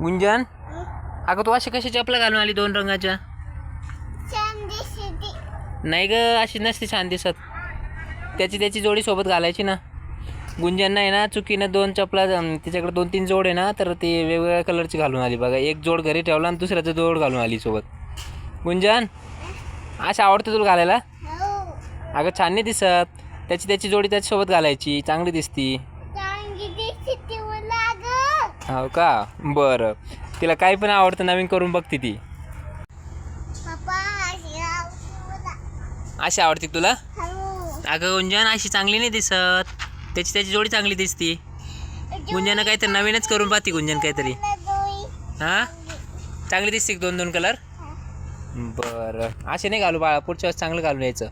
गुंजन, अगं तू अशी कशी चपला घालून आली 2 रंगाच्या? नाही ग, अशी नसते छान दिसत. त्याची जोडी सोबत घालायची ना. गुंजन नाही ना, चुकीनं 2 चपला तिच्याकडे 2-3 जोड आहे ना, तर ती वेगवेगळ्या कलरची घालून आली बघा. एक जोड घरी ठेवला आणि दुसऱ्याचा जोड घालून आली सोबत. गुंजन, अशा आवडतं तुला घालायला? अगं छान नाही दिसत. त्याची जोडी त्याच्यासोबत घालायची, चांगली दिसती. हो का, बरं. तिला काही पण आवडतं, नवीन करून बघते ती. अशी आवडते तुला? अगं गुंजन, अशी चांगली नाही दिसत. त्याची जोडी चांगली दिसती. गुंजन काहीतरी नवीनच करून पाहते. गुंजन काहीतरी हां, चांगली दिसते 2-2 कलर. बरं, असे नाही घालू बाळा, पुढच्या वेळेस चांगलं घालून यायचं.